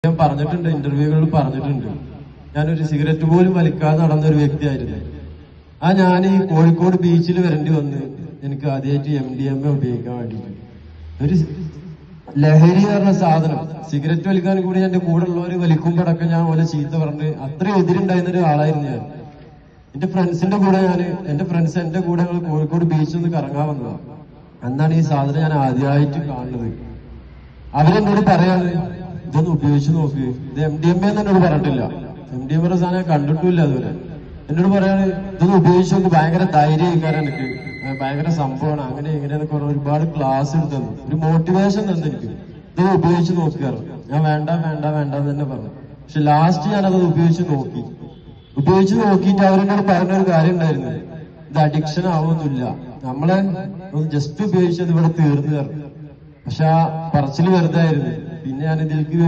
ഞാൻ പറഞ്ഞിട്ടുണ്ട്, ഇന്റർവ്യൂകളിൽ പറഞ്ഞിട്ടുണ്ട്, ഞാനൊരു സിഗരറ്റ് പോലും വലിക്കാതെ നടന്നൊരു വ്യക്തിയായിരുന്നു. ഞാൻ ഈ കോഴിക്കോട് ബീച്ചിൽ വരേണ്ടി വന്ന് എനിക്ക് ആദ്യമായിട്ട് MDMA ഉപയോഗിക്കാൻ വേണ്ടിയിട്ട്. ഒരു ലഹരി പറഞ്ഞ സാധനം, സിഗരറ്റ് വലിക്കാൻ കൂടി എന്റെ കൂടെ ഉള്ളവർ വലിക്കുമ്പോഴൊക്കെ ഞാൻ ഓലെ ചീത്ത പറഞ്ഞ് അത്രയും എതിരുണ്ടായിരുന്ന ഒരു ആളായിരുന്നു ഞാൻ. എന്റെ ഫ്രണ്ട്സിന്റെ കൂടെ എന്റെ ഫ്രണ്ട്സ് എന്റെ കൂടെ ഞങ്ങൾ കോഴിക്കോട് ബീച്ചിൽ നിന്ന് കറങ്ങാൻ വന്നതാണ്. അന്നാണ് ഈ സാധനം ഞാൻ ആദ്യമായിട്ട് കാണുന്നത്. അവരെന്നോട് പറയാണ്, ഇതൊന്ന് ഉപയോഗിച്ച് നോക്ക്, ഇത് MDMA എന്നോട് പറഞ്ഞിട്ടില്ല, MDMA സാധനം കണ്ടിട്ടില്ല അതുവരെ. എന്നോട് പറയാണ്, ഇതൊന്ന് ഉപയോഗിച്ച് നോക്ക്, ഭയങ്കര ധൈര്യക്കാരൻ, എനിക്ക് ഭയങ്കര സംഭവമാണ്, അങ്ങനെ ഇങ്ങനെയെന്നൊക്കെ പറഞ്ഞ ഒരുപാട് ക്ലാസ് എടുത്തു, ഒരു മോട്ടിവേഷൻ തന്നെ എനിക്ക്. ഇതൊന്ന് ഉപയോഗിച്ച് നോക്കിയാറ്. ഞാൻ വേണ്ട വേണ്ട വേണ്ട എന്ന് തന്നെ പറഞ്ഞു. പക്ഷെ ലാസ്റ്റ് ഞാനത് ഉപയോഗിച്ച് നോക്കിയിട്ട് അവരെന്നോട് പറഞ്ഞൊരു കാര്യം ഉണ്ടായിരുന്നു, ഇത് അഡിക്ഷൻ ആവുന്നില്ല, നമ്മളെ ഒന്ന് ജസ്റ്റ് ഉപയോഗിച്ചത് ഇവിടെ തീർന്നു തരണം. പക്ഷെ ആ പറച്ചില് വെറുതെ ആയിരുന്നു. പിന്നെ ഞാൻ ഇതിലേക്ക്